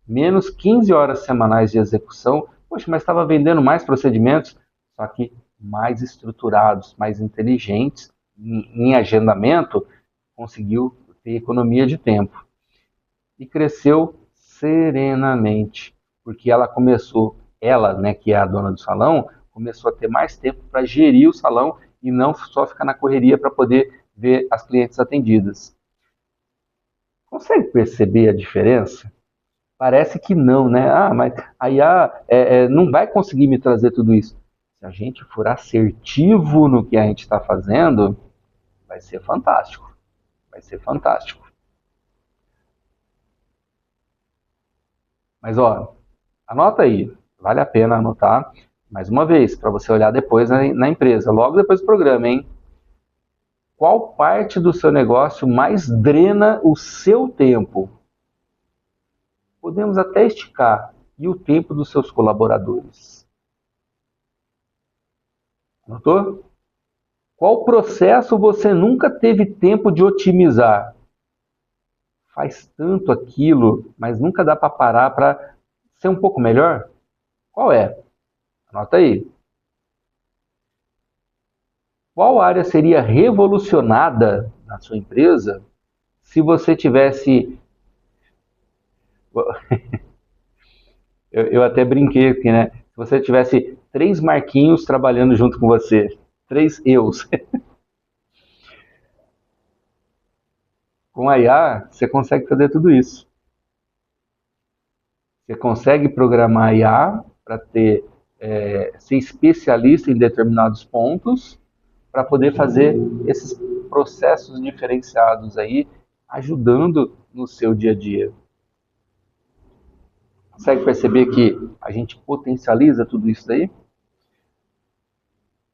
menos 15 horas semanais de execução. Poxa, mas estava vendendo mais procedimentos, só que mais estruturados, mais inteligentes, em agendamento, conseguiu ter economia de tempo. E cresceu serenamente, porque ela começou, né, que é a dona do salão, começou a ter mais tempo para gerir o salão e não só ficar na correria para poder ver as clientes atendidas. Consegue perceber a diferença? Parece que não, né? Mas a IA não vai conseguir me trazer tudo isso. Se a gente for assertivo no que a gente está fazendo, vai ser fantástico. Vai ser fantástico. Mas, ó, anota aí. Vale a pena anotar. Mais uma vez, para você olhar depois na empresa, logo depois do programa, hein? Qual parte do seu negócio mais drena o seu tempo? Podemos até esticar. E o tempo dos seus colaboradores? Notou? Qual processo você nunca teve tempo de otimizar? Faz tanto aquilo, mas nunca dá para parar para ser um pouco melhor? Qual é? Anota aí. Qual área seria revolucionada na sua empresa se você tivesse... Eu até brinquei aqui, né? Se você tivesse 3 Marquinhos trabalhando junto com você, 3 eus. Com a IA, você consegue fazer tudo isso. Você consegue programar a IA para ser especialista em determinados pontos, para poder fazer esses processos diferenciados aí, ajudando no seu dia a dia. Consegue perceber que a gente potencializa tudo isso daí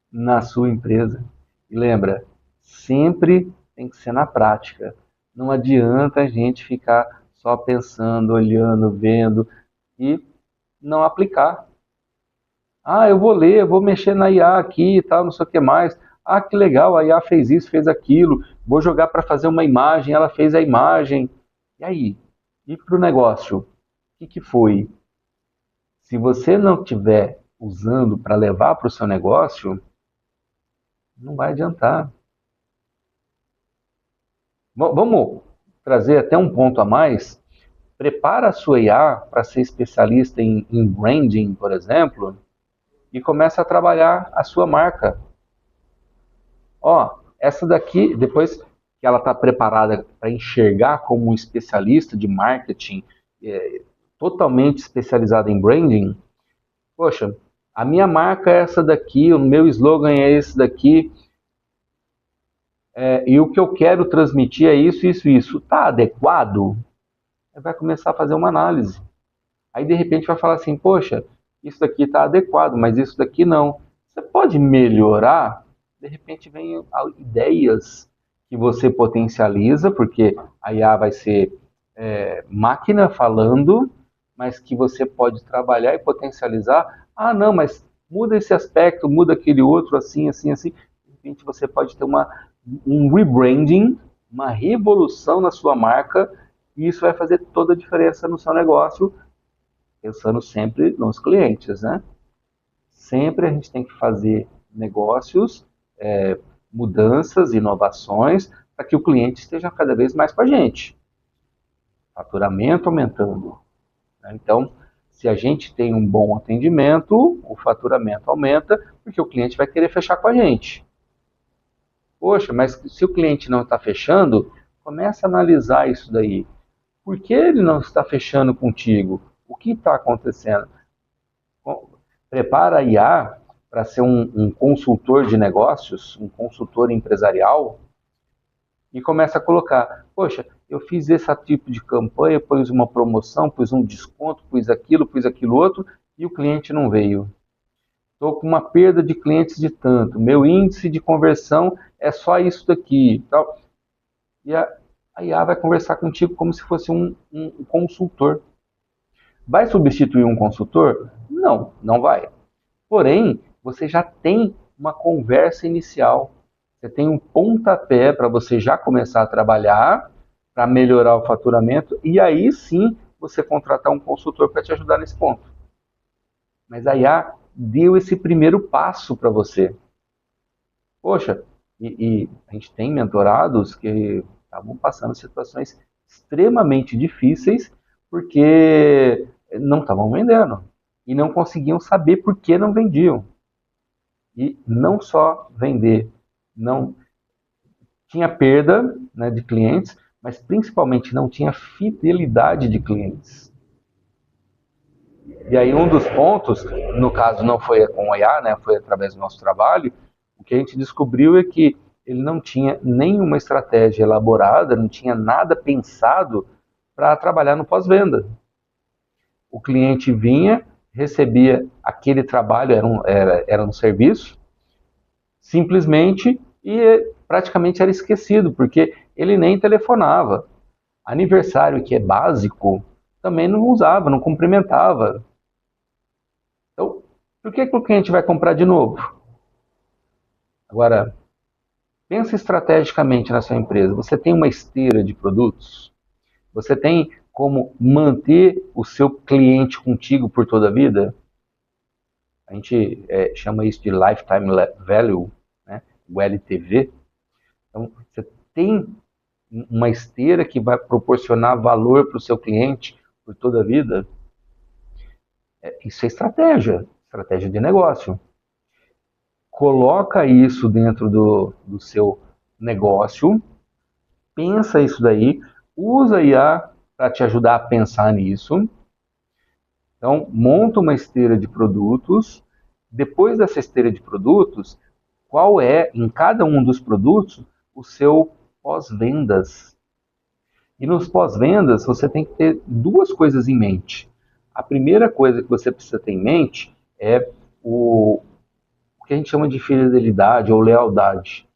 na sua empresa? E lembra, sempre tem que ser na prática. Não adianta a gente ficar só pensando, olhando, vendo e não aplicar. Ah, eu vou ler, eu vou mexer na IA aqui e tal, não sei o que mais. Ah, que legal, a IA fez isso, fez aquilo. Vou jogar para fazer uma imagem, ela fez a imagem. E aí? E para o negócio? O que foi? Se você não estiver usando para levar para o seu negócio, não vai adiantar. Vamos trazer até um ponto a mais. Prepara a sua IA para ser especialista em branding, por exemplo, e começa a trabalhar a sua marca. Ó, essa daqui, depois que ela está preparada para enxergar como um especialista de marketing, totalmente especializada em branding, poxa, a minha marca é essa daqui, o meu slogan é esse daqui, e o que eu quero transmitir é isso, isso, isso. Está adequado? Vai começar a fazer uma análise. Aí, de repente, vai falar assim, poxa, isso daqui está adequado, mas isso daqui não. Você pode melhorar? De repente, vem ideias que você potencializa, porque a IA vai ser máquina falando, mas que você pode trabalhar e potencializar. Ah, não, mas muda esse aspecto, muda aquele outro, assim, assim, assim. De repente você pode ter um rebranding, uma revolução na sua marca, e isso vai fazer toda a diferença no seu negócio, pensando sempre nos clientes, né? Sempre a gente tem que fazer negócios, mudanças, inovações, para que o cliente esteja cada vez mais com a gente. Faturamento aumentando. Então, se a gente tem um bom atendimento, o faturamento aumenta, porque o cliente vai querer fechar com a gente. Poxa, mas se o cliente não está fechando, começa a analisar isso daí. Por que ele não está fechando contigo? O que está acontecendo? Prepara a IA para ser um consultor de negócios, um consultor empresarial, e começa a colocar, poxa, eu fiz esse tipo de campanha, pus uma promoção, pus um desconto, pus aquilo outro, e o cliente não veio. Estou com uma perda de clientes de tanto, meu índice de conversão é só isso daqui. Tal. E a IA vai conversar contigo como se fosse um consultor. Vai substituir um consultor? Não, não vai. Porém, você já tem uma conversa inicial. Você tem um pontapé para você já começar a trabalhar, para melhorar o faturamento, e aí sim você contratar um consultor para te ajudar nesse ponto. Mas a IA deu esse primeiro passo para você. Poxa, e a gente tem mentorados que estavam passando situações extremamente difíceis porque não estavam vendendo e não conseguiam saber por que não vendiam. E não só vender, não tinha perda, né, de clientes, mas principalmente não tinha fidelidade de clientes. E aí um dos pontos, no caso não foi com a IA, né, foi através do nosso trabalho, o que a gente descobriu é que ele não tinha nenhuma estratégia elaborada, não tinha nada pensado para trabalhar no pós-venda. O cliente vinha, recebia aquele trabalho, era um serviço, simplesmente, e praticamente era esquecido, porque ele nem telefonava. Aniversário, que é básico, também não usava, não cumprimentava. Então, por que o cliente vai comprar de novo? Agora, pensa estrategicamente na sua empresa. Você tem uma esteira de produtos? Você tem como manter o seu cliente contigo por toda a vida? A gente chama isso de Lifetime Value, né? O LTV. Então, você tem uma esteira que vai proporcionar valor para o seu cliente por toda a vida? Isso é estratégia de negócio. Coloca isso dentro do seu negócio, pensa isso daí, usa a IA para te ajudar a pensar nisso. Então, monta uma esteira de produtos. Depois dessa esteira de produtos, qual é, em cada um dos produtos, o seu pós-vendas? E nos pós-vendas, você tem que ter duas coisas em mente. A primeira coisa que você precisa ter em mente é o que a gente chama de fidelidade ou lealdade.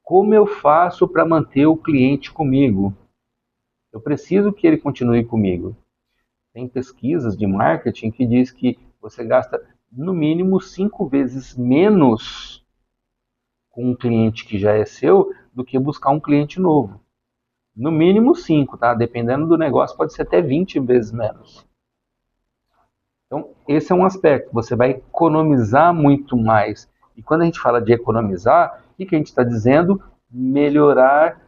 Como eu faço para manter o cliente comigo? Eu preciso que ele continue comigo. Tem pesquisas de marketing que diz que você gasta no mínimo 5 vezes menos com um cliente que já é seu do que buscar um cliente novo. No mínimo 5, tá? Dependendo do negócio, pode ser até 20 vezes menos. Então, esse é um aspecto. Você vai economizar muito mais. E quando a gente fala de economizar, o que a gente está dizendo? Melhorar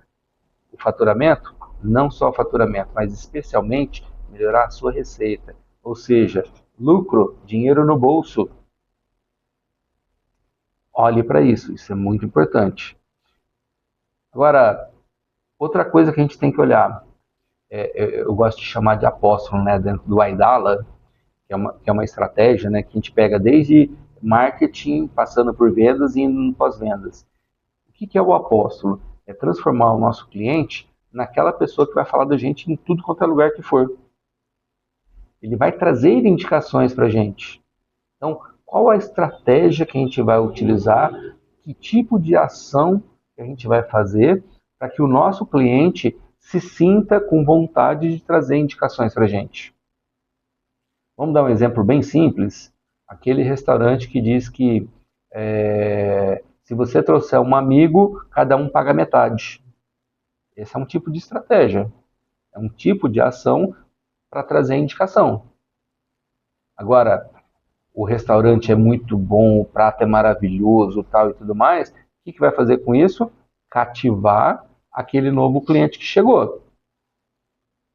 o faturamento. Não só o faturamento, mas especialmente melhorar a sua receita. Ou seja, lucro, dinheiro no bolso. Olhe para isso. Isso é muito importante. Agora, outra coisa que a gente tem que olhar, eu gosto de chamar de apóstolo, né, dentro do Aidala, que é uma estratégia, né, que a gente pega desde marketing, passando por vendas e indo no pós-vendas. O que é o apóstolo? É transformar o nosso cliente naquela pessoa que vai falar da gente em tudo quanto é lugar que for. Ele vai trazer indicações para a gente. Então, qual a estratégia que a gente vai utilizar? Que tipo de ação que a gente vai fazer para que o nosso cliente se sinta com vontade de trazer indicações para a gente? Vamos dar um exemplo bem simples. Aquele restaurante que diz que se você trouxer um amigo, cada um paga metade. Esse é um tipo de estratégia. É um tipo de ação para trazer indicação. Agora, o restaurante é muito bom, o prato é maravilhoso, tal e tudo mais. O que vai fazer com isso? Cativar aquele novo cliente que chegou.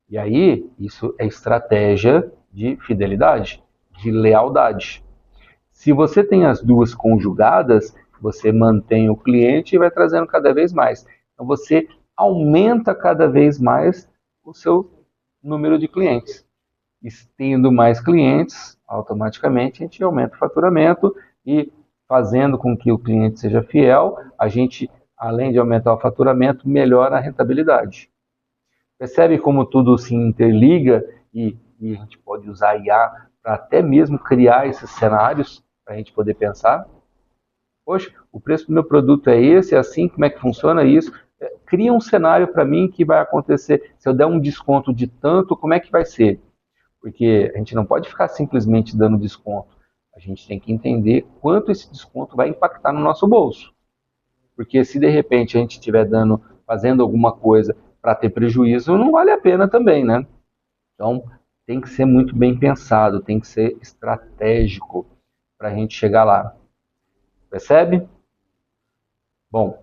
E aí, isso é estratégia de fidelidade, de lealdade. Se você tem as duas conjugadas, você mantém o cliente e vai trazendo cada vez mais. Então você aumenta cada vez mais o seu número de clientes. E tendo mais clientes, automaticamente a gente aumenta o faturamento e fazendo com que o cliente seja fiel, a gente, além de aumentar o faturamento, melhora a rentabilidade. Percebe como tudo se interliga e a gente pode usar a IA para até mesmo criar esses cenários para a gente poder pensar? Poxa, o preço do meu produto é esse, é assim, como é que funciona isso? Cria um cenário para mim que vai acontecer. Se eu der um desconto de tanto, como é que vai ser? Porque a gente não pode ficar simplesmente dando desconto. A gente tem que entender quanto esse desconto vai impactar no nosso bolso. Porque se de repente a gente estiver fazendo alguma coisa para ter prejuízo, não vale a pena também, né? Então, tem que ser muito bem pensado, tem que ser estratégico para a gente chegar lá. Percebe? Bom,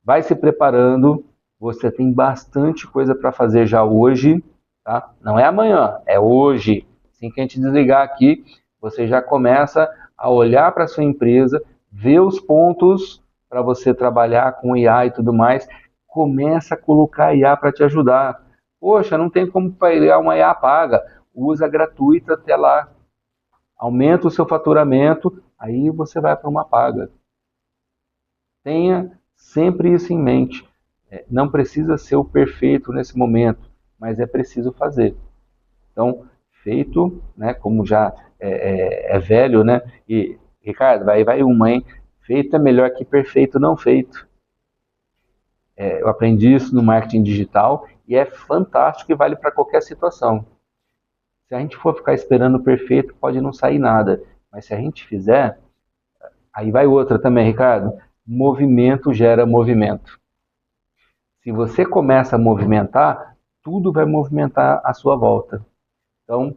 vai se preparando, você tem bastante coisa para fazer já hoje, tá? Não é amanhã, é hoje. Assim que a gente desligar aqui, você já começa a olhar para a sua empresa, ver os pontos para você trabalhar com IA e tudo mais, começa a colocar IA para te ajudar. Poxa, não tem como pegar uma IA paga, usa gratuita até lá. Aumenta o seu faturamento, aí você vai para uma paga. Tenha sempre isso em mente. Não precisa ser o perfeito nesse momento, mas é preciso fazer. Então, feito, né? Como já é velho, né? E, Ricardo, vai uma, hein? Feito é melhor que perfeito não feito. Eu aprendi isso no marketing digital e é fantástico e vale para qualquer situação. Se a gente for ficar esperando o perfeito, pode não sair nada. Mas se a gente fizer, aí vai outra também, Ricardo. Movimento gera movimento. Se você começa a movimentar, tudo vai movimentar à sua volta. Então,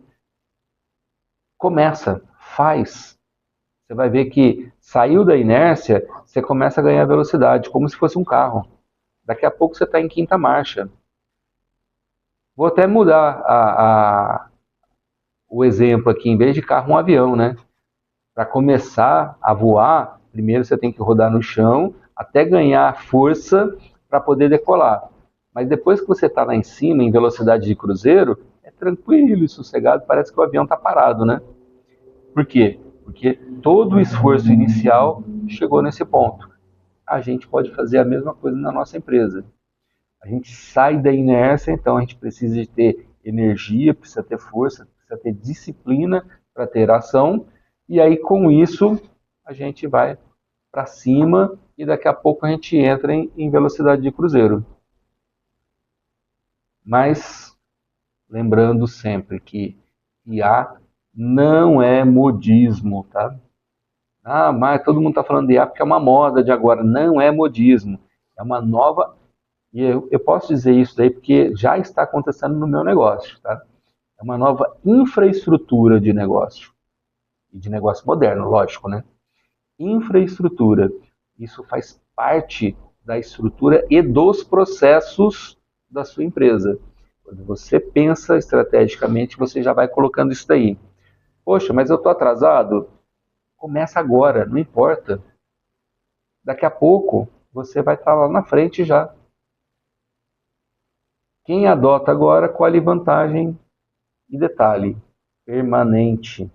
começa, faz. Você vai ver que saiu da inércia, você começa a ganhar velocidade, como se fosse um carro. Daqui a pouco você está em quinta marcha. Vou até mudar o exemplo aqui, em vez de carro, um avião, né? Para começar a voar, primeiro você tem que rodar no chão, até ganhar força para poder decolar. Mas depois que você está lá em cima, em velocidade de cruzeiro, é tranquilo e sossegado, parece que o avião está parado, né? Por quê? Porque todo o esforço inicial chegou nesse ponto. A gente pode fazer a mesma coisa na nossa empresa. A gente sai da inércia, então a gente precisa de ter energia, precisa ter força, precisa ter disciplina para ter ação, e aí com isso a gente vai para cima e daqui a pouco a gente entra em velocidade de cruzeiro. Mas lembrando sempre que IA não é modismo, tá? Ah, mas todo mundo está falando de IA porque é uma moda de agora. Não é modismo. É uma nova... E eu posso dizer isso daí porque já está acontecendo no meu negócio, tá? É uma nova infraestrutura de negócio. E de negócio moderno, lógico, né? Infraestrutura. Isso faz parte da estrutura e dos processos da sua empresa. Quando você pensa estrategicamente, você já vai colocando isso daí. Poxa, mas eu estou atrasado? Começa agora, não importa. Daqui a pouco, você vai estar lá na frente já. Quem adota agora, colhe vantagem e detalhe, permanente.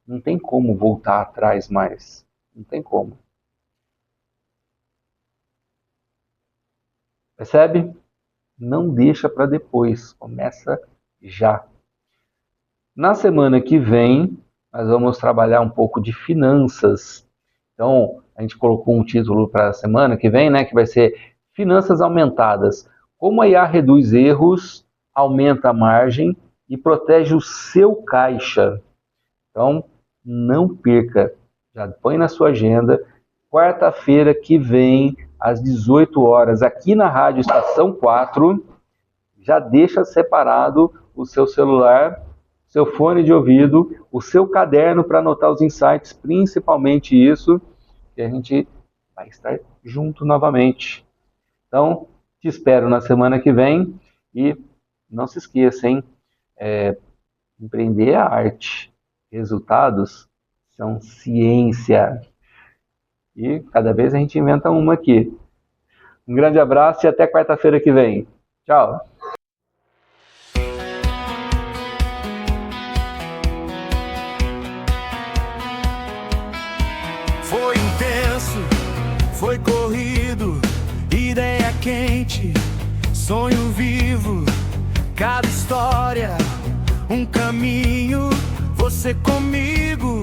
Não tem como voltar atrás mais. Não tem como. Percebe? Não deixa para depois. Começa já. Na semana que vem, nós vamos trabalhar um pouco de finanças. Então, a gente colocou um título para a semana que vem, né? Que vai ser Finanças Aumentadas. Como a IA reduz erros, aumenta a margem e protege o seu caixa. Então, não perca. Já põe na sua agenda. Quarta-feira que vem, às 18 horas, aqui na Rádio Estação 4. Já deixa separado o seu celular, seu fone de ouvido, o seu caderno para anotar os insights, principalmente isso, que a gente vai estar junto novamente. Então, te espero na semana que vem e não se esqueça, hein? Empreender é arte. Resultados são ciência. E cada vez a gente inventa uma aqui. Um grande abraço e até quarta-feira que vem. Tchau! Foi intenso, foi corrido, ideia quente, sonho vivo, cada história, um caminho, você comigo,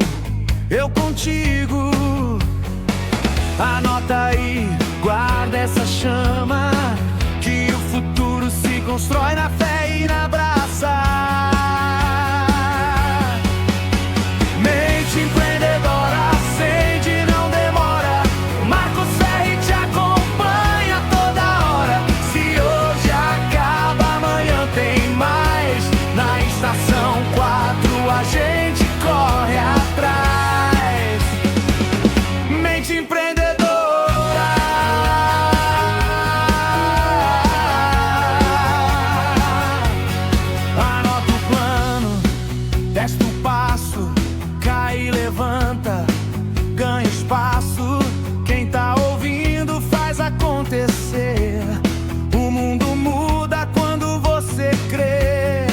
eu contigo. Anota aí, guarda essa chama, que o futuro se constrói na fé e na braça. Mente empreendedora, acende, não demora. Marcos Ferri te acompanha toda hora. Se hoje acaba, amanhã tem mais. Na Estação 4 a gente corre atrás. Mente empreendedora. Anota o plano, testa o passo, cai e levanta, ganha espaço. Quem tá ouvindo faz acontecer. O mundo muda quando você crê.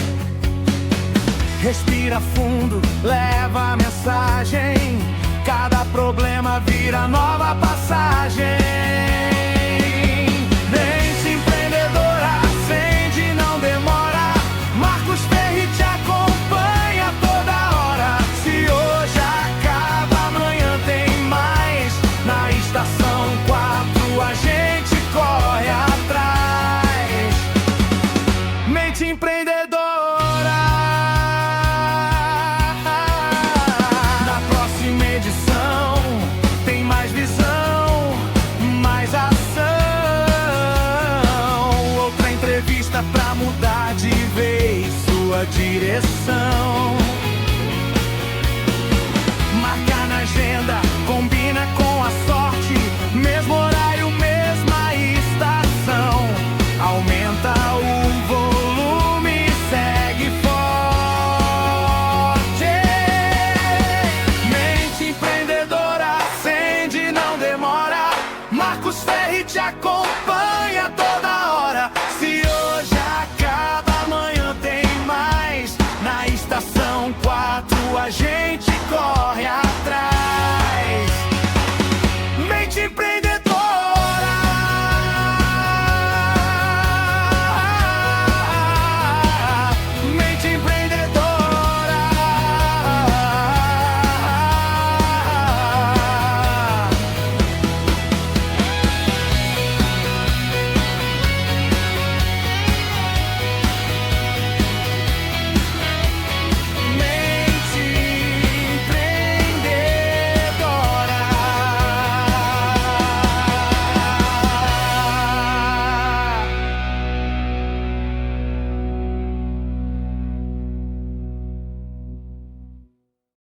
Respira fundo, leva a mensagem. Cada problema vira nova passagem. Mente empreendedora, acende, não demora. Marcos Ferri te acompanha. sua direção. Marca na agenda, combina com a sorte, mesmo horário, mesma estação. Aumenta o volume, segue forte. Mente empreendedora, acende, não demora. Marcos Ferri te acompanha.